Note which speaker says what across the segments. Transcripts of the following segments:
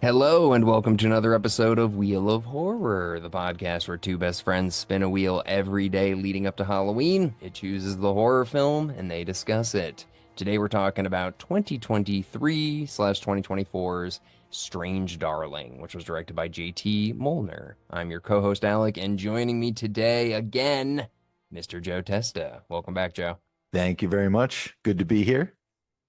Speaker 1: Hello, and welcome to another episode of Wheel of Horror, the podcast where two best friends spin a wheel every day leading up to Halloween. It chooses the horror film and they discuss it. Today we're talking about 2023/2024's Strange Darling, which was directed by JT Molnar. I'm your co-host Alec, and joining me today again, Mr. Joe Testa. Welcome back, Joe.
Speaker 2: Thank you very much. Good to be here.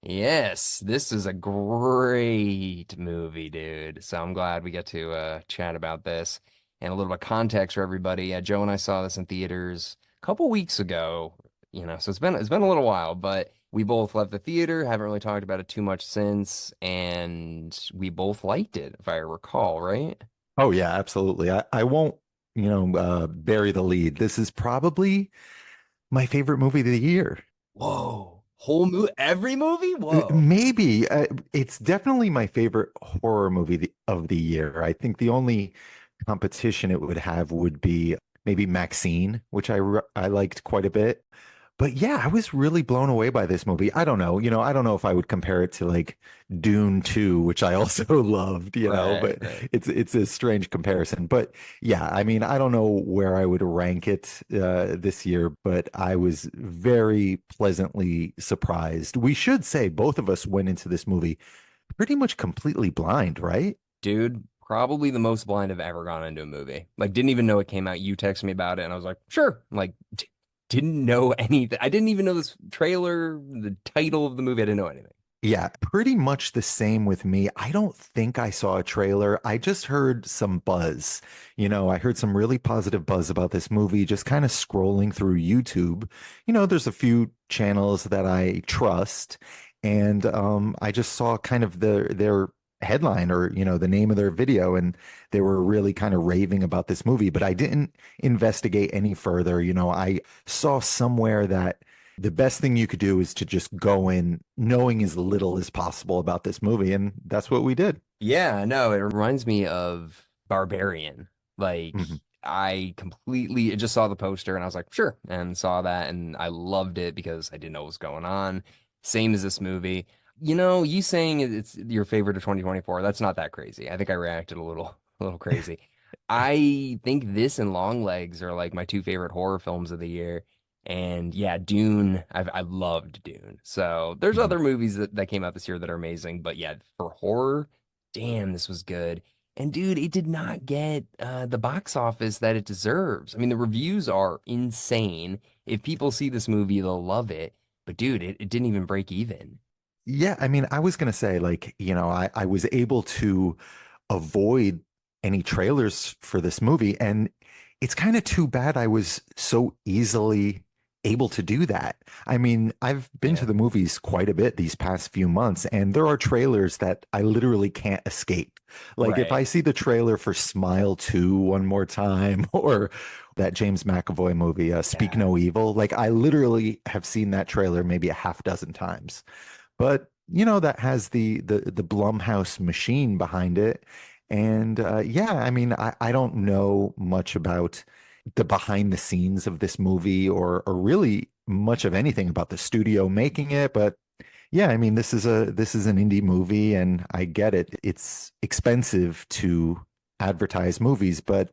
Speaker 1: Yes, this is a great movie, dude. So I'm glad we get to chat about this and a little bit of context for everybody. Joe and I saw this in theaters a couple weeks ago, so it's been a little while, but we both left the theater, haven't really talked about it too much since, and we both liked it, if I recall, right?
Speaker 2: Oh yeah, absolutely. I won't, bury the lead. This is probably my favorite movie of the year.
Speaker 1: Whoa. Whole movie, every movie? Whoa.
Speaker 2: Maybe it's definitely my favorite horror movie of the year. I think the only competition it would have would be maybe Maxine, which I liked quite a bit. But yeah, I was really blown away by this movie. I don't know, I don't know if I would compare it to like Dune 2, which I also loved,
Speaker 1: Right,
Speaker 2: but
Speaker 1: right.
Speaker 2: it's a strange comparison. But yeah, I mean, I don't know where I would rank it this year, but I was very pleasantly surprised. We should say both of us went into this movie pretty much completely blind, right?
Speaker 1: Dude, probably the most blind I've ever gone into a movie. Like, didn't even know it came out. You texted me about it, and I was like, sure. Like, didn't know anything. I didn't even know this trailer, the title of the movie. I didn't know anything.
Speaker 2: Yeah, pretty much the same with me. I don't think I saw a trailer. I just heard some buzz. I heard some really positive buzz about this movie, just kind of scrolling through YouTube. There's a few channels that I trust, and I just saw kind of their headline or, the name of their video, and they were really kind of raving about this movie, but I didn't investigate any further. I saw somewhere that the best thing you could do is to just go in knowing as little as possible about this movie. And that's what we did.
Speaker 1: Yeah, no, it reminds me of Barbarian. Like,
Speaker 2: Mhm.
Speaker 1: I just saw the poster and I was like, sure, and saw that, and I loved it because I didn't know what was going on. Same as this movie. You saying it's your favorite of 2024, that's not that crazy. I think I reacted a little crazy. I think this and Longlegs are like my two favorite horror films of the year. And yeah, Dune, I loved Dune. So there's
Speaker 2: Mhm.
Speaker 1: other movies that came out this year that are amazing, but yeah, for horror, damn, this was good. And dude, it did not get the box office that it deserves. I mean, the reviews are insane. If people see this movie, they'll love it. But dude, it didn't even break even.
Speaker 2: Yeah, I mean, I was gonna say, like, I was able to avoid any trailers for this movie, and it's kind of too bad I was so easily able to do that. I mean, I've been to
Speaker 1: Yeah.
Speaker 2: the movies quite a bit these past few months, and there are trailers that I literally can't escape. Like if
Speaker 1: Right.
Speaker 2: I see the trailer for Smile 2 one more time, or that James McAvoy movie, Speak
Speaker 1: Yeah.
Speaker 2: No Evil, like I literally have seen that trailer maybe a half dozen times. But that has the Blumhouse machine behind it. And yeah, I mean, I don't know much about the behind the scenes of this movie or really much of anything about the studio making it, but yeah, I mean, this is an indie movie, and I get it. It's expensive to advertise movies, but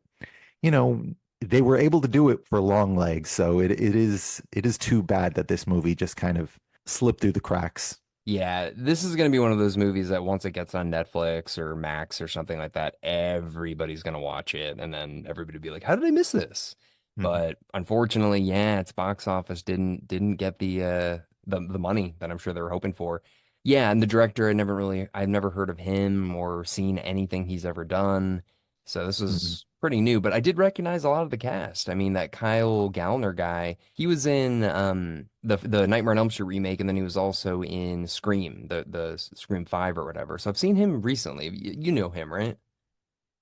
Speaker 2: you know, they were able to do it for long legs, so it is too bad that this movie just kind of slipped through the cracks.
Speaker 1: Yeah, this is going to be one of those movies that once it gets on Netflix or Max or something like that, everybody's going to watch it. And then everybody will be like, how did I miss this?
Speaker 2: Mhm.
Speaker 1: But unfortunately, yeah, its box office didn't get the money that I'm sure they were hoping for. Yeah, and the director, I've never heard of him or seen anything he's ever done. So this
Speaker 2: Mhm.
Speaker 1: was pretty new, but I did recognize a lot of the cast. I mean, that Kyle Gallner guy, he was in the Nightmare on Elm Street remake, and then he was also in Scream, the Scream 5 or whatever. So I've seen him recently. You know him, right?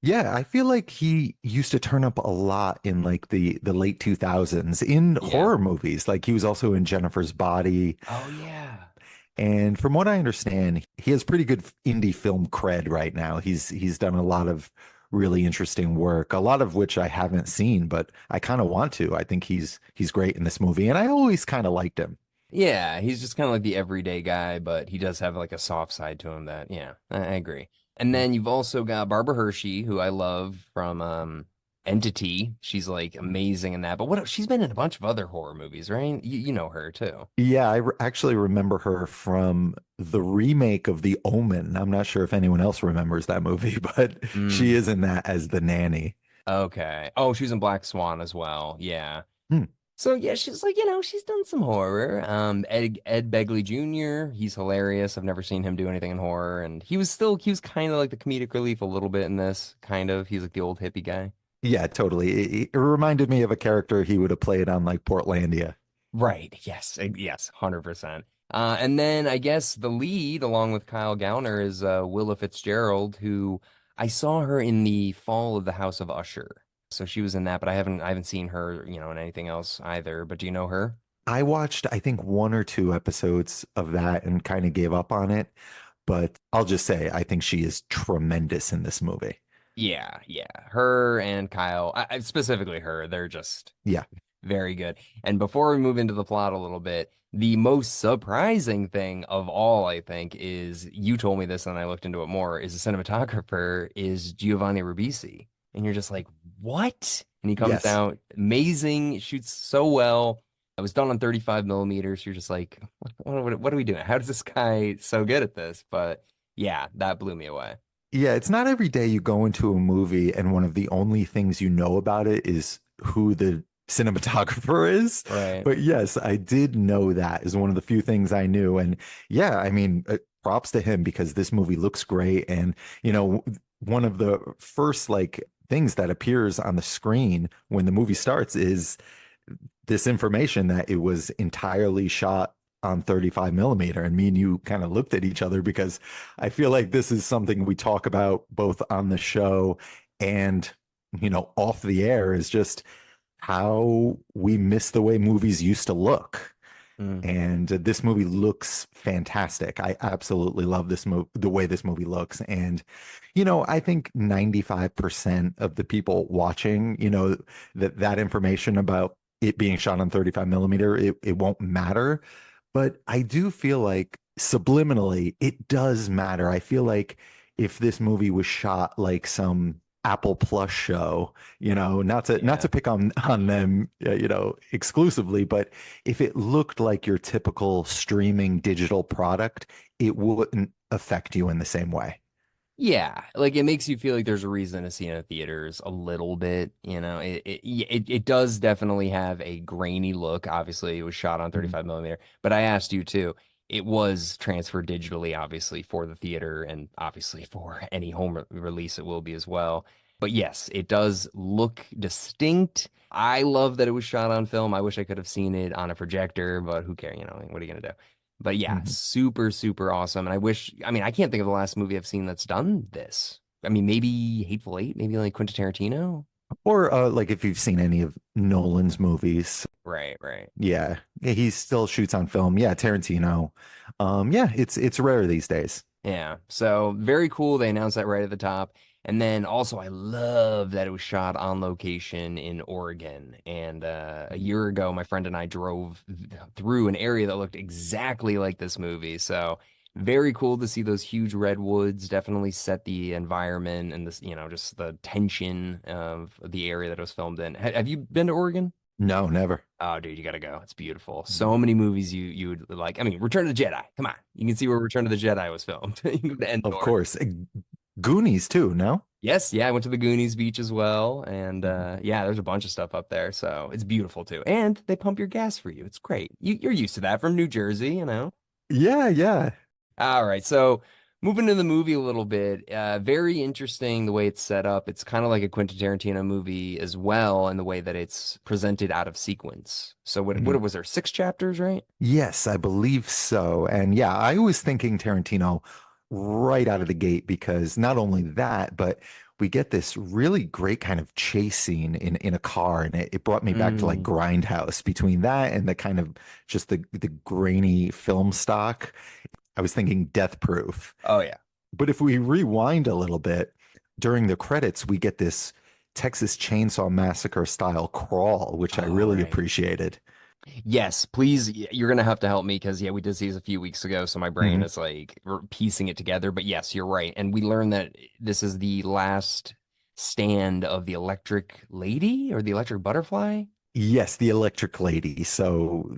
Speaker 2: Yeah, I feel like he used to turn up a lot in like the late 2000s in
Speaker 1: Yeah.
Speaker 2: horror movies. Like he was also in Jennifer's Body.
Speaker 1: Oh yeah.
Speaker 2: And from what I understand, he has pretty good indie film cred right now. He's done a lot of really interesting work, a lot of which I haven't seen, but I kind of want to. I think he's great in this movie, and I always kind of liked him.
Speaker 1: Yeah, he's just kind of like the everyday guy, but he does have like a soft side to him that, yeah, I agree. And then you've also got Barbara Hershey, who I love from Entity. She's like amazing in that. But what she's been in a bunch of other horror movies, right? You know her too.
Speaker 2: Yeah, actually remember her from the remake of The Omen. I'm not sure if anyone else remembers that movie, but she
Speaker 1: Mm,
Speaker 2: is in that as the nanny.
Speaker 1: okay. Oh, she was in Black Swan as well. Yeah.
Speaker 2: Hmm.
Speaker 1: So yeah, she's like, she's done some horror. Ed Begley Jr., he's hilarious. I've never seen him do anything in horror, and he was kind of like the comedic relief a little bit in this, kind of. He's like the old hippie guy.
Speaker 2: Yeah, totally. It reminded me of a character he would have played on like Portlandia.
Speaker 1: Right. Yes. Yes. 100%. And then I guess the lead, along with Kyle Gallner, is Willa Fitzgerald, who I saw her in the Fall of the House of Usher. So she was in that, but I haven't seen her, in anything else either. But do you know her?
Speaker 2: I watched, I think, one or two episodes of that and kind of gave up on it. But I'll just say, I think she is tremendous in this movie.
Speaker 1: Yeah, yeah. Her and Kyle, specifically her, they're just
Speaker 2: Yeah.
Speaker 1: very good. And before we move into the plot a little bit, the most surprising thing of all, I think, is you told me this and I looked into it more, is the cinematographer is Giovanni Ribisi. And you're just like, what? And he comes
Speaker 2: Yes.
Speaker 1: out amazing, shoots so well. It was done on 35 millimeters. You're just like, what are we doing? How is this guy so good at this? But yeah, that blew me away.
Speaker 2: Yeah, it's not every day you go into a movie and one of the only things you know about it is who the cinematographer is.
Speaker 1: Right.
Speaker 2: But yes, I did know that is one of the few things I knew. And yeah, I mean, props to him because this movie looks great. And, one of the first like things that appears on the screen when the movie starts is this information that it was entirely shot on 35 millimeter. And me and you kind of looked at each other because I feel like this is something we talk about both on the show and, off the air is just how we miss the way movies used to look.
Speaker 1: Mm.
Speaker 2: And this movie looks fantastic. I absolutely love this movie, the way this movie looks. And, I think 95% of the people watching, that information about it being shot on 35 millimeter, it won't matter. But I do feel like subliminally, it does matter. I feel like if this movie was shot like some Apple Plus show, not
Speaker 1: Yeah.
Speaker 2: to pick on them, exclusively, but if it looked like your typical streaming digital product, it wouldn't affect you in the same way.
Speaker 1: Yeah, like it makes you feel like there's a reason to see it in the theaters a little bit, it does definitely have a grainy look. Obviously, it was shot on
Speaker 2: Mhm.
Speaker 1: 35 millimeter, but I asked you too. It was transferred digitally, obviously, for the theater and obviously for any home release it will be as well. But yes, it does look distinct. I love that it was shot on film. I wish I could have seen it on a projector, but who cares, what are you gonna do? But yeah,
Speaker 2: Mhm.
Speaker 1: super, super awesome. And I can't think of the last movie I've seen that's done this. I mean, maybe Hateful Eight, maybe like Quentin Tarantino.
Speaker 2: Or like if you've seen any of Nolan's movies,
Speaker 1: Right, right.
Speaker 2: yeah, he still shoots on film. Yeah, Tarantino. Yeah, it's rare these days.
Speaker 1: Yeah. So very cool. They announced that right at the top. And then also, I love that it was shot on location in Oregon. And a year ago, my friend and I drove through an area that looked exactly like this movie. So very cool to see those huge redwoods. Definitely set the environment and this, just the tension of the area that it was filmed in. Have you been to Oregon?
Speaker 2: No, never.
Speaker 1: Oh, dude, you gotta go. It's beautiful. So many movies you would like. I mean, Return of the Jedi. Come on, you can see where Return of the Jedi was filmed. You can go to
Speaker 2: Of
Speaker 1: Endor.
Speaker 2: course. Goonies too, no?
Speaker 1: Yes, yeah, I went to the Goonies beach as well, and
Speaker 2: Mhm.
Speaker 1: yeah, there's a bunch of stuff up there, so it's beautiful too. And they pump your gas for you. It's great. You're used to that from New Jersey.
Speaker 2: Yeah, yeah.
Speaker 1: All right, so moving to the movie a little bit, very interesting the way it's set up. It's kind of like a Quentin Tarantino movie as well, in the way that it's presented out of sequence. So what
Speaker 2: Mhm.
Speaker 1: was there, 6 chapters, right?
Speaker 2: Yes, I believe so. And yeah, I was thinking Tarantino right out of the gate because not only that, but we get this really great kind of chase scene in a car, and it brought me back to like
Speaker 1: Mm.
Speaker 2: Grindhouse. Between that and the kind of just the grainy film stock, I was thinking Death Proof.
Speaker 1: Oh yeah.
Speaker 2: But if we rewind a little bit, during the credits, we get this Texas Chainsaw Massacre style crawl, which I
Speaker 1: Oh
Speaker 2: really
Speaker 1: right.
Speaker 2: appreciated.
Speaker 1: Yes, please. You're gonna have to help me because yeah, we did see this a few weeks ago, so my brain
Speaker 2: Mhm.
Speaker 1: is like piecing it together. But yes, you're right, and we learned that this is the last stand of the Electric Lady or the Electric Butterfly.
Speaker 2: Yes, the Electric Lady. So,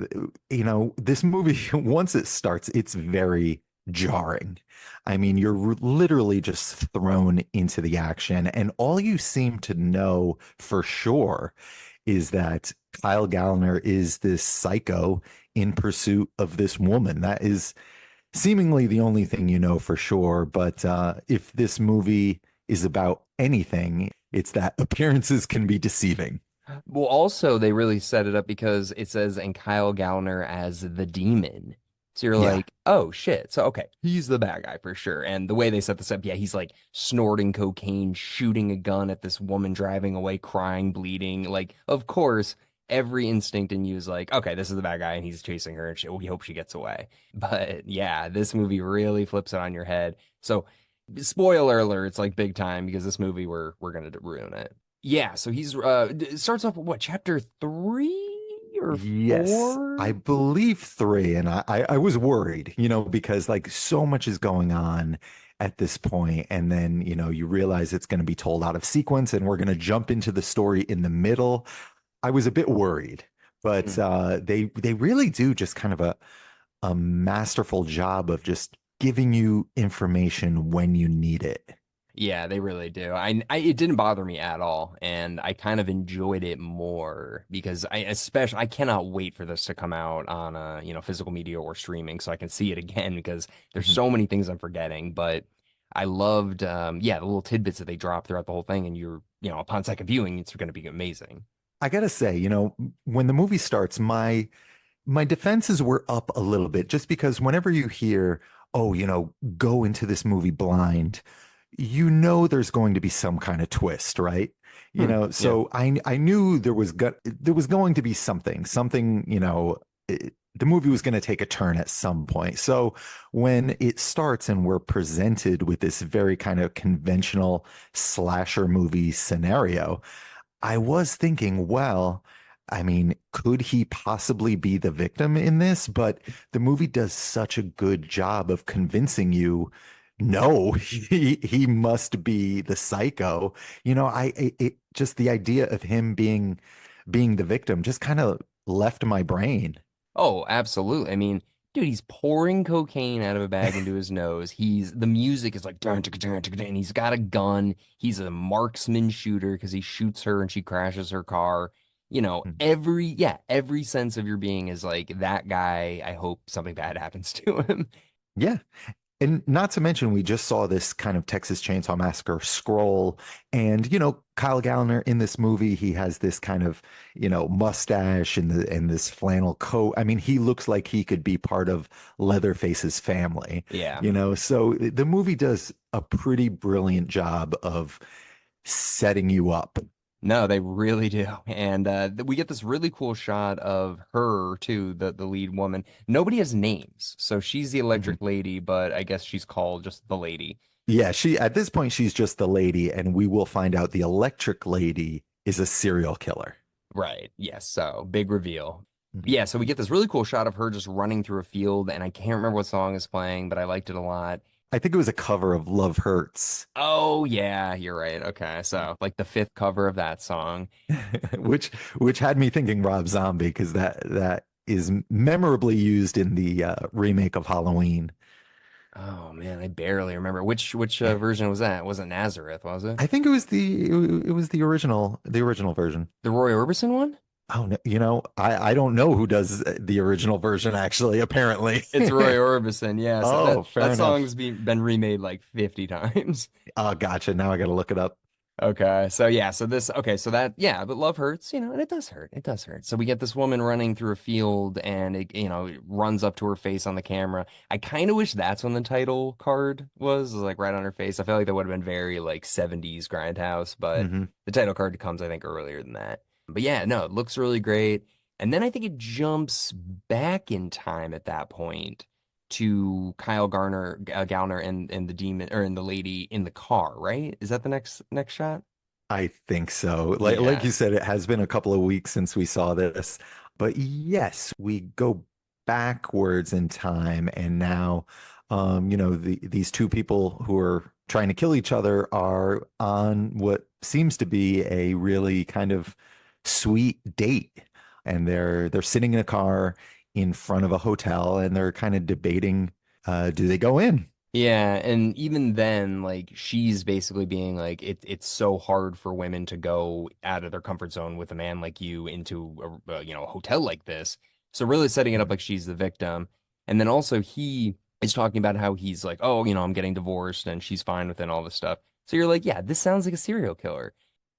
Speaker 2: this movie, once it starts, it's very jarring. I mean, you're literally just thrown into the action, and all you seem to know for sure is that Kyle Gallner is this psycho in pursuit of this woman. That is seemingly the only thing you know for sure. But if this movie is about anything, it's that appearances can be deceiving.
Speaker 1: Well, also they really set it up because it says and Kyle Gallner as the demon. So you're
Speaker 2: Yeah.
Speaker 1: like, oh shit. So okay, he's the bad guy for sure. And the way they set this up, yeah, he's like snorting cocaine, shooting a gun at this woman driving away, crying, bleeding. Like, of course, every instinct in you is like, okay, this is the bad guy and he's chasing her and we hope she gets away. But yeah, this movie really flips it on your head. So spoiler alert, it's like big time because this movie we're gonna ruin it. Yeah, so he's it starts off with what, chapter three or
Speaker 2: Yes, I
Speaker 1: four?
Speaker 2: believe three. And I was worried, because like so much is going on at this point, and then, you realize it's going to be told out of sequence and we're going to jump into the story in the middle. I was a bit worried, but
Speaker 1: Mm.
Speaker 2: they really do just kind of a masterful job of just giving you information when you need it.
Speaker 1: Yeah, they really do. It didn't bother me at all, and I kind of enjoyed it more because I cannot wait for this to come out on physical media or streaming so I can see it again because there's
Speaker 2: Mhm.
Speaker 1: so many things I'm forgetting. But I loved yeah, the little tidbits that they drop throughout the whole thing, and upon second viewing, it's going to be amazing.
Speaker 2: I gotta say, when the movie starts, my defenses were up a little bit just because whenever you hear, oh, go into this movie blind, there's going to be some kind of twist, right?
Speaker 1: Hmm. Yeah.
Speaker 2: So I knew there was going to be something, the movie was going to take a turn at some point. So when it starts and we're presented with this very kind of conventional slasher movie scenario, I was thinking, well, I mean, could he possibly be the victim in this? But the movie does such a good job of convincing you, no, he must be the psycho. Just the idea of him being the victim just kind of left my brain.
Speaker 1: Oh, absolutely. I mean, dude, he's pouring cocaine out of a bag into his nose. The music is like dun, dun, dun, dun, dun, and he's got a gun. He's a marksman shooter because he shoots her and she crashes her car. Every sense of your being is like that guy. I hope something bad happens to him.
Speaker 2: Yeah. And not to mention, we just saw this kind of Texas Chainsaw Massacre scroll. And, Kyle Gallner in this movie, he has this kind of, mustache and this flannel coat. I mean, he looks like he could be part of Leatherface's family,
Speaker 1: Yeah.
Speaker 2: So the movie does a pretty brilliant job of setting you up.
Speaker 1: No, they really do. And we get this really cool shot of her too, the lead woman. Nobody has names. So she's the
Speaker 2: Mhm.
Speaker 1: electric lady, but I guess she's called just the lady.
Speaker 2: Yeah, at this point, she's just the lady, and we will find out the electric lady is a serial killer.
Speaker 1: Right. Yes. So big reveal.
Speaker 2: Mhm.
Speaker 1: Yeah. So we get this really cool shot of her just running through a field, and I can't remember what song is playing, but I liked it a lot.
Speaker 2: I think it was a cover of Love Hurts.
Speaker 1: Oh, yeah, you're right. Okay. So like the fifth cover of that song.
Speaker 2: which which had me thinking Rob Zombie because that is memorably used in the remake of Halloween.
Speaker 1: Oh man, I barely remember which
Speaker 2: Yeah,
Speaker 1: version was that? Was it Nazareth? Was it
Speaker 2: I think it was the original version.
Speaker 1: the Roy Orbison one?
Speaker 2: Oh no, I don't know who does the original version actually, apparently.
Speaker 1: It's Roy Orbison. Yeah. So that
Speaker 2: Oh, fair
Speaker 1: that
Speaker 2: enough.
Speaker 1: song's been remade like 50 times.
Speaker 2: Oh, gotcha. Now I got to look it up.
Speaker 1: Okay. So yeah, so that yeah, but love hurts, and it does hurt. It does hurt. So we get this woman running through a field and it runs up to her face on the camera. I kind of wish that's when the title card was like right on her face. I feel like that would have been very like 70s Grindhouse, but
Speaker 2: Hmm.
Speaker 1: the title card comes I think earlier than that. But yeah, no, it looks really great. And then I think it jumps back in time at that point to Kyle Gallner and the demon or and the lady in the car, right? Is that the next shot?
Speaker 2: I think so. Like
Speaker 1: Yeah.
Speaker 2: you said, it has been a couple of weeks since we saw this. But yes, we go backwards in time, and now these two people who are trying to kill each other are on what seems to be a really kind of sweet date. And they're sitting in a car in front of a hotel, and they're kind of debating, do they go in?
Speaker 1: Yeah, and even then, like she's basically being like, it's so hard for women to go out of their comfort zone with a man like you into a hotel like this. So really setting it up
Speaker 2: Mhm.
Speaker 1: like she's the victim. And then also he is talking about how he's like, oh, I'm getting divorced and she's fine with it and all this stuff. So you're like, yeah, this sounds like a serial killer.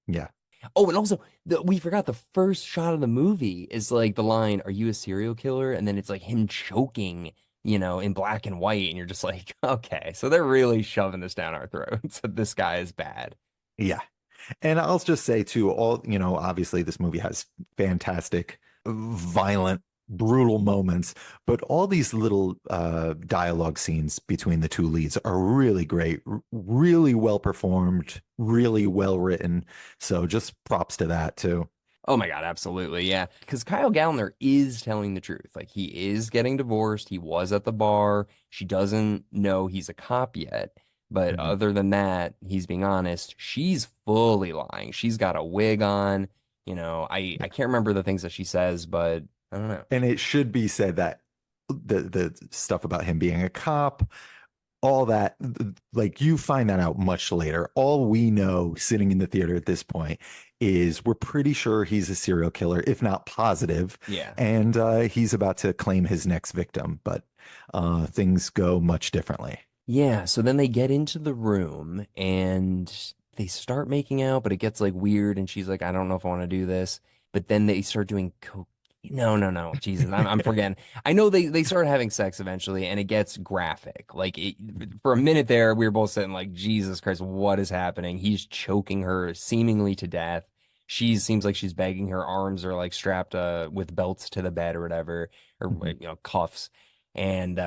Speaker 2: Yeah.
Speaker 1: Oh, and also we forgot the first shot of the movie is like the line, "Are you a serial killer?" And then it's like him choking, in black and white, and you're just like, okay, so they're really shoving this down our throats that this guy is bad.
Speaker 2: Yeah. And I'll just say too, obviously this movie has fantastic, violent, brutal moments, but all these little dialogue scenes between the two leads are really great, really well performed, really well written. So just props to that too.
Speaker 1: Oh my God, absolutely, yeah. Because Kyle Gallner is telling the truth. Like he is getting divorced. He was at the bar. She doesn't know he's a cop yet. But
Speaker 2: Mhm.
Speaker 1: other than that, he's being honest. She's fully lying. She's got a wig on. I can't remember the things that she says, but I don't know.
Speaker 2: And it should be said that the stuff about him being a cop, all that, like you find that out much later. All we know sitting in the theater at this point is we're pretty sure he's a serial killer, if not positive,
Speaker 1: Yeah.
Speaker 2: and he's about to claim his next victim, but things go much differently.
Speaker 1: Yeah, so then they get into the room and they start making out, but it gets like weird and she's like, I don't know if I want to do this. But then they start doing coke. No, no, no. Jesus, I'm forgetting. I know they start having sex eventually and it gets graphic. Like for a minute there, we were both sitting like, Jesus Christ, what is happening? He's choking her seemingly to death. She seems like she's begging. Her arms are like strapped with belts to the bed or whatever, or
Speaker 2: Mhm.
Speaker 1: cuffs. And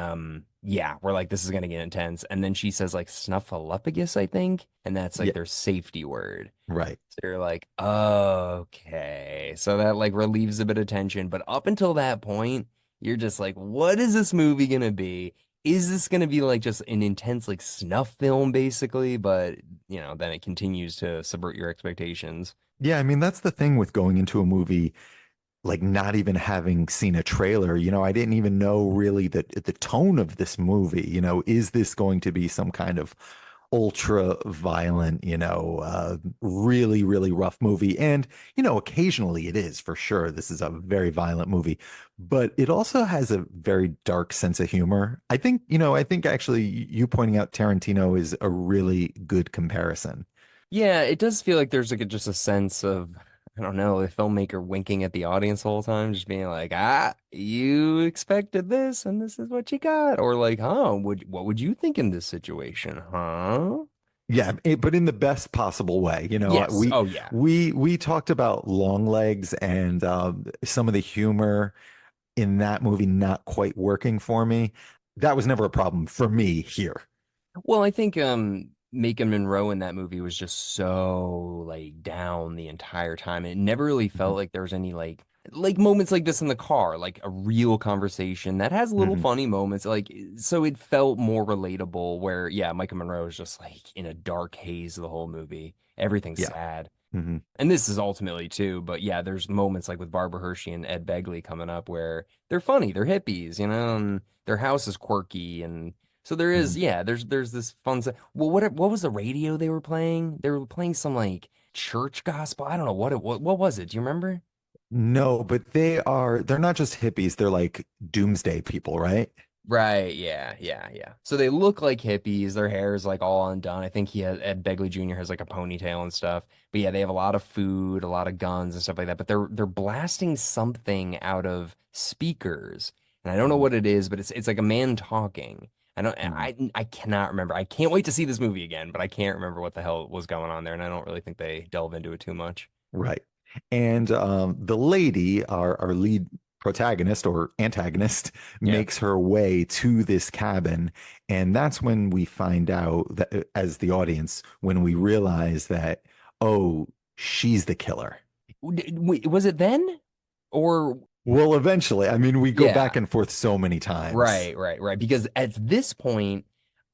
Speaker 1: yeah, we're like, this is gonna get intense. And then she says like snuffleupagus, I think, and that's like
Speaker 2: Yeah,
Speaker 1: their safety word.
Speaker 2: right.
Speaker 1: So you're like, okay. So that like relieves a bit of tension. But up until that point, you're just like, what is this movie gonna be? Is this gonna be like just an intense like snuff film basically? But then it continues to subvert your expectations.
Speaker 2: Yeah, I mean, that's the thing with going into a movie like not even having seen a trailer, I didn't even know really the tone of this movie. Is this going to be some kind of ultra violent, really, really rough movie? And, occasionally it is for sure. This is a very violent movie, but it also has a very dark sense of humor. I think actually you pointing out Tarantino is a really good comparison.
Speaker 1: Yeah, it does feel like there's like just a sense of, I don't know, the filmmaker winking at the audience the whole time, just being like, you expected this and this is what you got. Or like, what would you think in this situation? Huh?
Speaker 2: Yeah, but in the best possible way.
Speaker 1: Yes. Oh yeah.
Speaker 2: We talked about long legs and some of the humor in that movie not quite working for me. That was never a problem for me here.
Speaker 1: Well, I think Macon Monroe in that movie was just so like down the entire time. It never really felt
Speaker 2: Mhm.
Speaker 1: like there was any like moments like this in the car, like a real conversation that has little
Speaker 2: Mhm.
Speaker 1: funny moments. Like so it felt more relatable where yeah, Micah Monroe is just like in a dark haze the whole movie. Everything's
Speaker 2: Yeah.
Speaker 1: sad.
Speaker 2: Mhm.
Speaker 1: And this is ultimately too, but yeah, there's moments like with Barbara Hershey and Ed Begley coming up where they're funny, they're hippies, and their house is quirky, and so there is,
Speaker 2: Mhm.
Speaker 1: yeah, there's this fun stuff. Well, what was the radio they were playing? They were playing some like church gospel. I don't know what was it? Do you remember?
Speaker 2: No, but they're not just hippies, they're like doomsday people, right?
Speaker 1: Right, yeah, yeah, yeah. So they look like hippies. Their hair is like all undone. I think Ed Begley Jr. has like a ponytail and stuff. But yeah, they have a lot of food, a lot of guns and stuff like that. But they're blasting something out of speakers, and I don't know
Speaker 2: Mhm.
Speaker 1: what it is, but it's like a man talking. I don't
Speaker 2: Mhm.
Speaker 1: I cannot remember. I can't wait to see this movie again, but I can't remember what the hell was going on there, and I don't really think they delve into it too much.
Speaker 2: Right. And the lady, our lead protagonist or antagonist,
Speaker 1: Yeah.
Speaker 2: makes her way to this cabin. And that's when we find out that, as the audience, when we realize that, oh, she's the killer.
Speaker 1: Wait, was it then? Or
Speaker 2: Well, eventually, I mean, we go back
Speaker 1: yeah.
Speaker 2: and forth so many times.
Speaker 1: Right. Because at this point,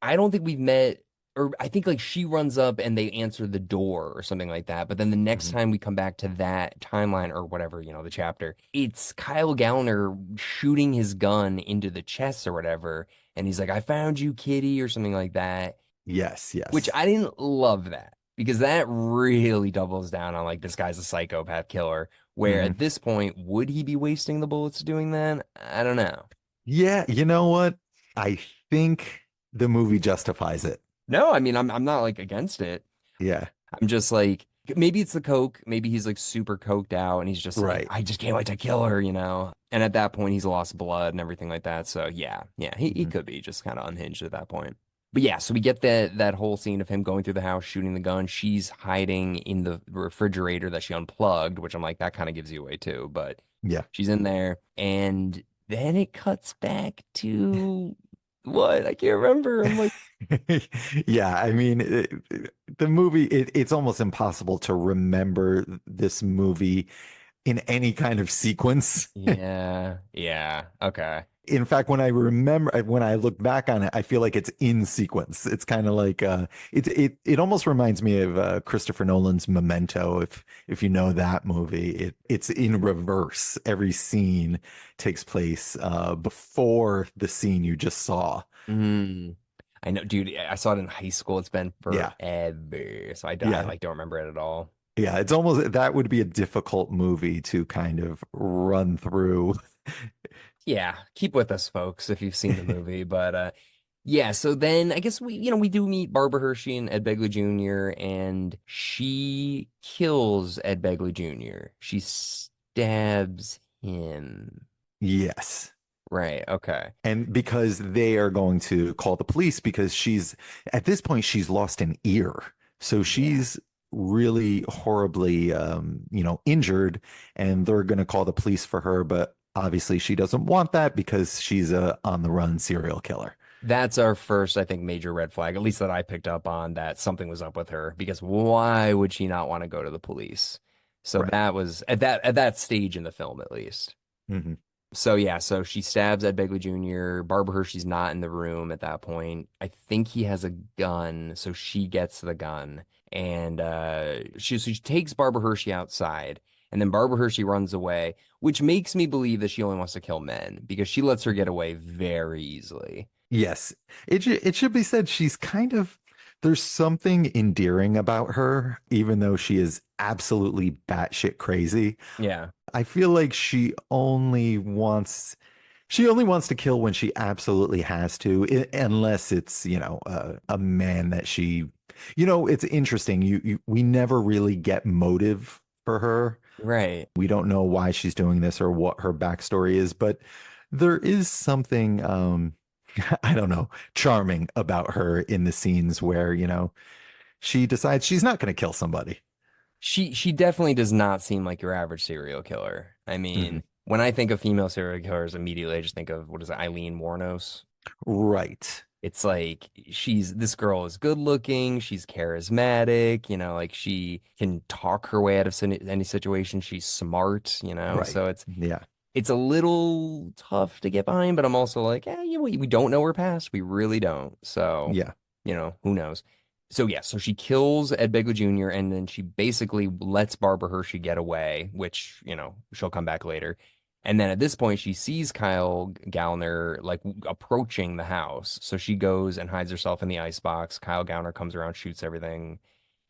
Speaker 1: I don't think we've met, or I think like she runs up and they answer the door or something like that. But then the next
Speaker 2: Mhm.
Speaker 1: time we come back to that timeline or whatever, the chapter, it's Kyle Gallner shooting his gun into the chest or whatever. And he's like, I found you, kitty, or something like that,
Speaker 2: Yes,
Speaker 1: which
Speaker 2: yes.
Speaker 1: I didn't love that because that really doubles down on like this guy's a psychopath killer. Where
Speaker 2: Hmm.
Speaker 1: at this point, would he be wasting the bullets doing that? I don't know.
Speaker 2: Yeah, you know what? I think the movie justifies it.
Speaker 1: No, I mean I'm not like against it.
Speaker 2: Yeah,
Speaker 1: I'm just like maybe it's the coke, maybe he's like super coked out and he's just like
Speaker 2: right.
Speaker 1: I just can't wait to kill her. And at that point he's lost blood and everything like that. So yeah, he
Speaker 2: Mhm.
Speaker 1: could be just kind of unhinged at that point. But yeah, so we get that whole scene of him going through the house shooting the gun. She's hiding in the refrigerator that she unplugged, which I'm like that kind of gives you away too, but
Speaker 2: Yeah.
Speaker 1: she's in there and then it cuts back to what? I can't remember. I'm like
Speaker 2: Yeah, I mean, the movie, it's almost impossible to remember this movie in any kind of sequence.
Speaker 1: yeah. Okay.
Speaker 2: In fact, when I look back on it, I feel like it's in sequence. It's kind of like it almost reminds me of Christopher Nolan's Memento, if you know that movie. It's in reverse. Every scene takes place before the scene you just saw.
Speaker 1: Mm. I know, dude. I saw it in high school. It's been
Speaker 2: Yeah.
Speaker 1: forever, so I
Speaker 2: Yeah.
Speaker 1: like don't remember it at all.
Speaker 2: Yeah, it's almost that would be a difficult movie to kind of run through.
Speaker 1: Yeah, keep with us, folks, if you've seen the movie. But yeah. So then I guess we do meet Barbara Hershey and Ed Begley Jr. and she kills Ed Begley Jr. She stabs him.
Speaker 2: Yes.
Speaker 1: Right. Okay.
Speaker 2: And because they are going to call the police because she's at this point she's lost an ear. So
Speaker 1: Yeah.
Speaker 2: she's really horribly injured and they're going to call the police for her, but obviously she doesn't want that because she's a on the run serial killer.
Speaker 1: That's our first, I think, major red flag, at least that I picked up on that something was up with her because why would she not want to go to the police? So
Speaker 2: Right.
Speaker 1: that was at that stage in the film, at least.
Speaker 2: Hmm.
Speaker 1: So yeah, so she stabs Ed Begley Jr. Barbara Hershey's not in the room at that point. I think he has a gun, so she gets the gun and she takes Barbara Hershey outside, and then Barbara Hershey runs away, which makes me believe that she only wants to kill men because she lets her get away very easily.
Speaker 2: Yes. It should be said she's kind of there's something endearing about her, even though she is absolutely batshit crazy.
Speaker 1: Yeah.
Speaker 2: I feel like she only wants to kill when she absolutely has to, unless it's, a man that it's interesting. We never really get motive for her.
Speaker 1: Right.
Speaker 2: We don't know why she's doing this or what her backstory is, but there is something, I don't know, charming about her in the scenes where, she decides she's not going to kill somebody.
Speaker 1: She definitely does not seem like your average serial killer. I
Speaker 2: Mhm.
Speaker 1: mean, when I think of female serial killers, immediately I just think of what is it, Eileen Wuornos.
Speaker 2: Right.
Speaker 1: It's like this girl is good looking, she's charismatic, like she can talk her way out of any situation. She's smart.
Speaker 2: Right.
Speaker 1: So it's
Speaker 2: Yeah.
Speaker 1: it's a little tough to get behind, but I'm also like, we don't know her past. We really don't. So,
Speaker 2: Yeah.
Speaker 1: who knows? So yeah, so she kills Ed Begley Jr. and then she basically lets Barbara Hershey get away, which, she'll come back later. And then at this point, she sees Kyle Gallner like approaching the house. So she goes and hides herself in the icebox. Kyle Gallner comes around, shoots everything.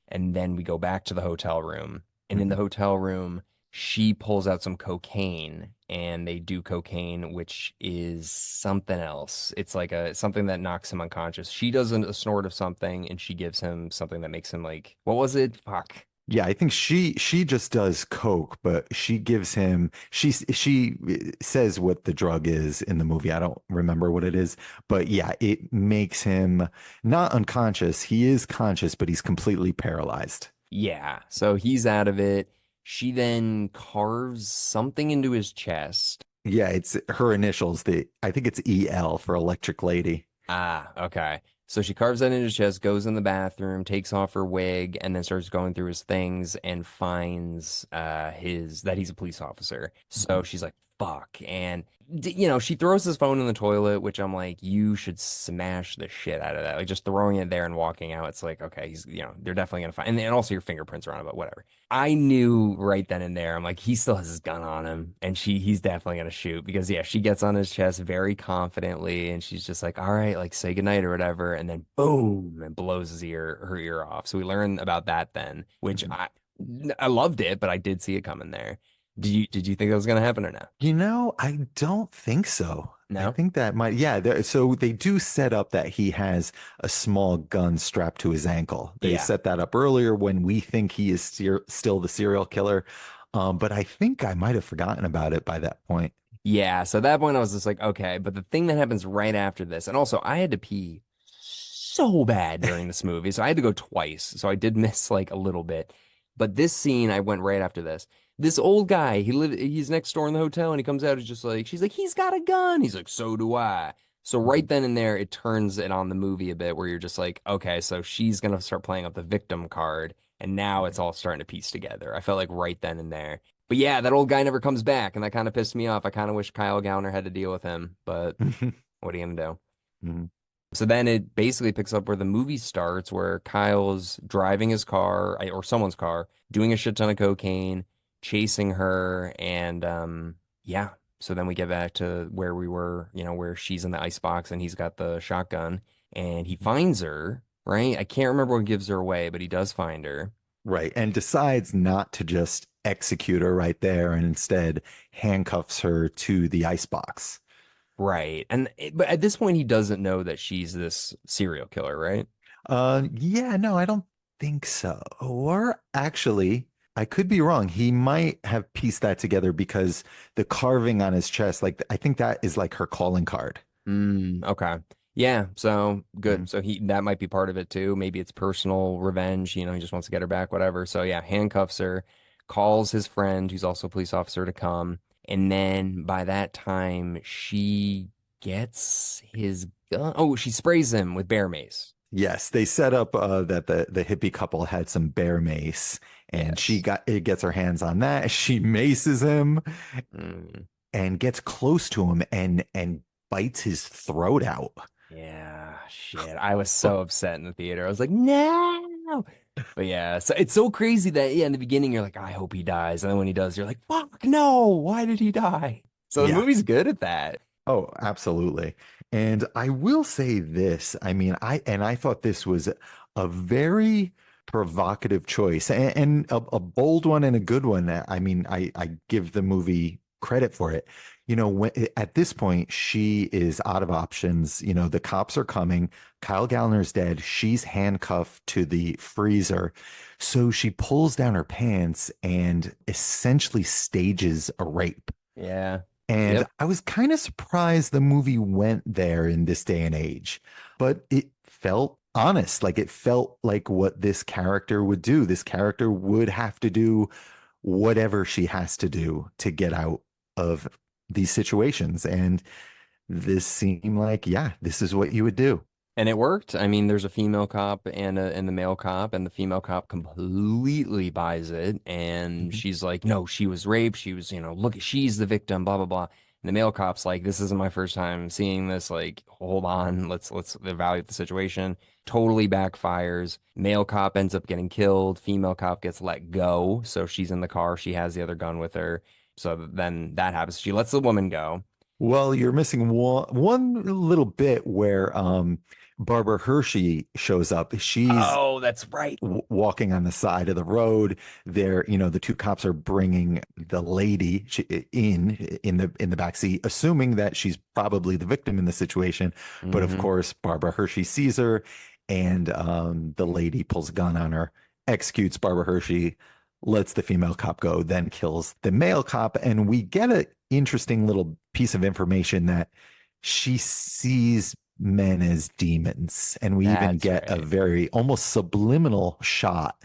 Speaker 1: And then we go back to the hotel room. And in the
Speaker 2: Mhm.
Speaker 1: hotel room, she pulls out some cocaine and they do cocaine, which is something else. It's like something that knocks him unconscious. She does a snort of something and she gives him something that makes him like, what was it? Fuck.
Speaker 2: Yeah, I think she just does coke, but she gives him she says what the drug is in the movie. I don't remember what it is, but yeah, it makes him not unconscious. He is conscious, but he's completely paralyzed.
Speaker 1: Yeah. So he's out of it. She then carves something into his chest.
Speaker 2: Yeah, it's her initials. I think it's EL for Electric Lady.
Speaker 1: Ah, okay. So she carves that into his chest, goes in the bathroom, takes off her wig, and then starts going through his things and finds his that he's a police officer. So
Speaker 2: Mhm.
Speaker 1: she's like, fuck. And she throws his phone in the toilet, which I'm like, you should smash the shit out of that. Like just throwing it there and walking out, it's like, okay, they're definitely gonna find and also your fingerprints are on it, but whatever. I knew right then and there. I'm like, he still has his gun on him, and he's definitely gonna shoot because yeah, she gets on his chest very confidently, and she's just like, all right, like say goodnight or whatever, and then boom, and blows her ear off. So we learn about that then, which
Speaker 2: Mhm.
Speaker 1: I loved it, but I did see it coming there. Did you think that was gonna happen or no?
Speaker 2: I don't think so. I
Speaker 1: No?
Speaker 2: think that might, yeah. So they do set up that he has a small gun strapped to his ankle. They
Speaker 1: Yeah.
Speaker 2: set that up earlier when we think he is still the serial killer. But I think I might have forgotten about it by that point.
Speaker 1: Yeah, so at that point I was just like, okay, but the thing that happens right after this, and also I had to pee so bad during this movie, so I had to go twice, so I did miss like a little bit. But this scene, I went right after this. This old guy, he's next door in the hotel, and he comes out, he's just like, she's like, he's got a gun. He's like, so do I. So right
Speaker 2: Mhm.
Speaker 1: then and there, it turns it on the movie a bit, where you're just like, okay, so she's gonna start playing up the victim card, and now it's all starting to piece together. I felt like right then and there. But yeah, that old guy never comes back, and that kind of pissed me off. I kind of wish Kyle Gallner had to deal with him, but what are you gonna do?
Speaker 2: Mhm.
Speaker 1: So then it basically picks up where the movie starts, where Kyle's driving his car or someone's car, doing a shit ton of cocaine, chasing her, and yeah. So then we get back to where we were, where she's in the icebox and he's got the shotgun, and he finds her, right? I can't remember what gives her away, but he does find her.
Speaker 2: Right. And decides not to just execute her right there and instead handcuffs her to the icebox.
Speaker 1: Right. But at this point he doesn't know that she's this serial killer, right?
Speaker 2: Yeah, no, I don't think so. Or actually, I could be wrong. He might have pieced that together because the carving on his chest, like I think that is like her calling card.
Speaker 1: Okay. Yeah, so
Speaker 2: Mhm.
Speaker 1: good. So that might be part of it too. Maybe it's personal revenge, he just wants to get her back, whatever. So yeah, handcuffs her, calls his friend, who's also a police officer, to come. And then by that time, she gets his gun. Oh, she sprays him with bear mace.
Speaker 2: Yes, they set up that the hippie couple had some bear mace, and she
Speaker 1: Yes.
Speaker 2: got it gets her hands on that. She maces him
Speaker 1: Mm,
Speaker 2: and gets close to him and bites his throat out.
Speaker 1: yeah, shit. I was so upset in the theater. I was like, no. But yeah, so it's so crazy that yeah, in the beginning you're like, I hope he dies, and then when he does, you're like, fuck, no, why did he die? So the
Speaker 2: Yeah.
Speaker 1: movie's good at that.
Speaker 2: Oh, absolutely. And I will say this. I mean, I thought this was a very provocative choice and a bold one and a good one. I mean, I give the movie credit for it. At this point, she is out of options. The cops are coming. Kyle Gallner's dead. She's handcuffed to the freezer. So she pulls down her pants and essentially stages a rape.
Speaker 1: Yeah.
Speaker 2: And
Speaker 1: Yep.
Speaker 2: I was kind of surprised the movie went there in this day and age, but it felt honest. Like it felt like what this character would do. This character would have to do whatever she has to do to get out of these situations. And this seemed like, yeah, this is what you would do.
Speaker 1: And it worked. I mean, there's a female cop and the male cop, and the female cop completely buys it. And
Speaker 2: Mhm.
Speaker 1: she's like, no, she was raped. She was, look, she's the victim, blah, blah, blah. And the male cop's like, this isn't my first time seeing this. Like, hold on, let's evaluate the situation. Totally backfires. Male cop ends up getting killed. Female cop gets let go. So she's in the car. She has the other gun with her. So then that happens. She lets the woman go.
Speaker 2: Well, you're missing one little bit where Barbara Hershey shows up. She's
Speaker 1: Oh, that's right.
Speaker 2: walking on the side of the road. The two cops are bringing the lady in the back seat, assuming that she's probably the victim in the situation. But of
Speaker 1: Hmm.
Speaker 2: course, Barbara Hershey sees her, and the lady pulls a gun on her, executes Barbara Hershey, lets the female cop go, then kills the male cop, and we get an interesting little piece of information that she sees men as demons. And we even
Speaker 1: That's
Speaker 2: get a
Speaker 1: right.
Speaker 2: very almost subliminal shot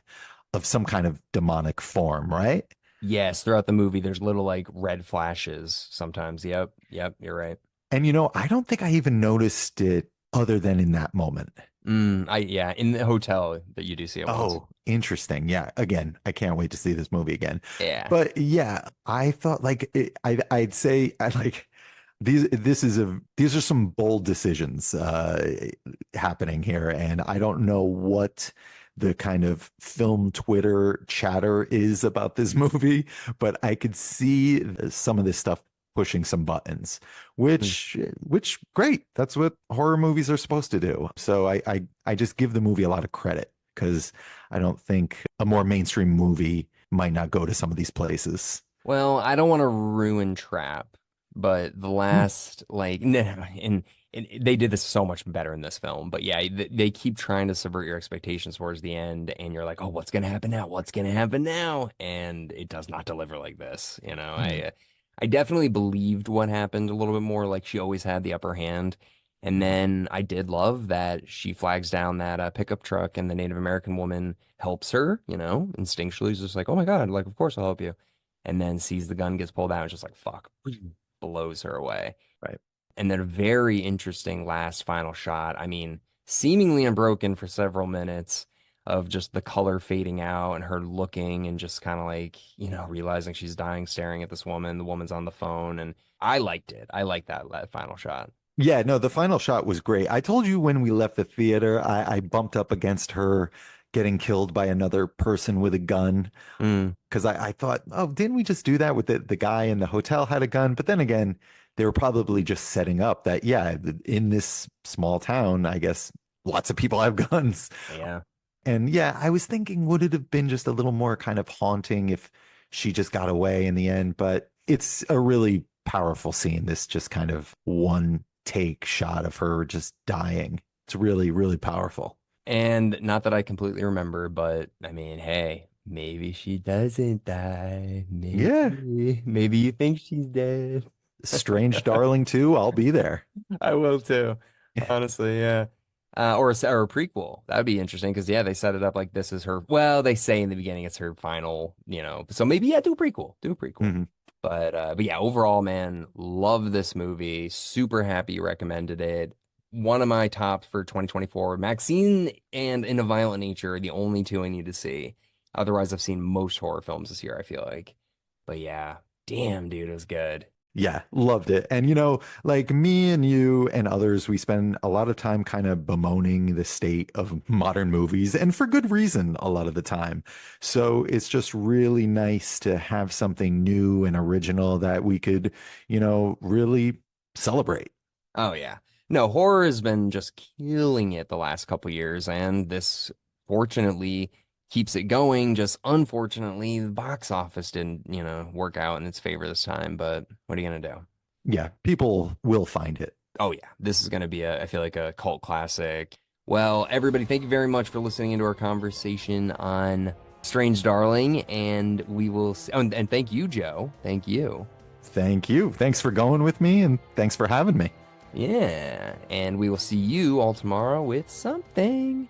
Speaker 2: of some kind of demonic form, right?
Speaker 1: Yes, throughout the movie, there's little like red flashes sometimes. Yep, yep, you're right.
Speaker 2: And I don't think I even noticed it other than in that moment.
Speaker 1: Yeah, in the hotel that you do see it once.
Speaker 2: Oh, interesting. Yeah. Again, I can't wait to see this movie again.
Speaker 1: Yeah.
Speaker 2: But yeah, I thought like I'd say I like these are some bold decisions happening here, and I don't know what the kind of film Twitter chatter is about this movie, but I could see some of this stuff pushing some buttons,
Speaker 1: Mm.
Speaker 2: which great. That's what horror movies are supposed to do. So I just give the movie a lot of credit because I don't think a more mainstream movie might not go to some of these places.
Speaker 1: Well, I don't want to ruin Trap, but the
Speaker 2: Hmm.
Speaker 1: last like no, and they did this so much better in this film. But yeah, they keep trying to subvert your expectations towards the end, and you're like, oh, what's gonna happen now? What's gonna happen now? And it does not deliver like this.
Speaker 2: Hmm.
Speaker 1: I definitely believed what happened a little bit more. Like she always had the upper hand. And
Speaker 2: Hmm.
Speaker 1: then I did love that she flags down that pickup truck and the Native American woman helps her, instinctually. She's just like, oh my God, like, of course I'll help you, and then sees the gun gets pulled out and just like fuck, blows her away.
Speaker 2: Right.
Speaker 1: And then a very interesting last final shot. I mean, seemingly unbroken for several minutes of just the color fading out and her looking and just kind of like, realizing she's dying, staring at this woman. The woman's on the phone, and I liked it. I liked that final shot.
Speaker 2: Yeah, no, the final shot was great. I told you when we left the theater, I bumped up against her getting killed by another person with a gun
Speaker 1: Mm,
Speaker 2: because I thought, oh, didn't we just do that with the guy in the hotel had a gun? But then again, they were probably just setting up that, yeah, in this small town, I guess lots of people have guns.
Speaker 1: yeah.
Speaker 2: And yeah, I was thinking, would it have been just a little more kind of haunting if she just got away in the end? But it's a really powerful scene. This just kind of one take shot of her just dying. It's really, really powerful.
Speaker 1: And not that I completely remember, but I mean, hey, maybe she doesn't die.
Speaker 2: Yeah.
Speaker 1: Maybe you think she's dead.
Speaker 2: Strange Darling too. I'll be there.
Speaker 1: I will too. Honestly, yeah. Or a prequel. That would be interesting because yeah, they set it up like this is her. Well, they say in the beginning it's her final, So maybe yeah, do a prequel. Do a prequel.
Speaker 2: Mhm.
Speaker 1: But yeah, overall, man, love this movie. Super happy you recommended it. One of my top for 2024. Maxine and In a Violent Nature are the only two I need to see. Otherwise, I've seen most horror films this year, I feel like. But yeah, damn, dude, it was good.
Speaker 2: Yeah, loved it. And like me and you and others, we spend a lot of time kind of bemoaning the state of modern movies, and for good reason a lot of the time. So it's just really nice to have something new and original that we could, really celebrate.
Speaker 1: Oh yeah. No, horror has been just killing it the last couple years, and this fortunately keeps it going. Just unfortunately, the box office didn't, work out in its favor this time, but what are you gonna do?
Speaker 2: Yeah, people will find it.
Speaker 1: Oh yeah, this is gonna be I feel like a cult classic. Well, everybody, thank you very much for listening into our conversation on Strange Darling, and we will oh, and thank you, Joe. Thank you.
Speaker 2: Thank you. Thanks for going with me, and thanks for having me.
Speaker 1: Yeah, and we will see you all tomorrow with something.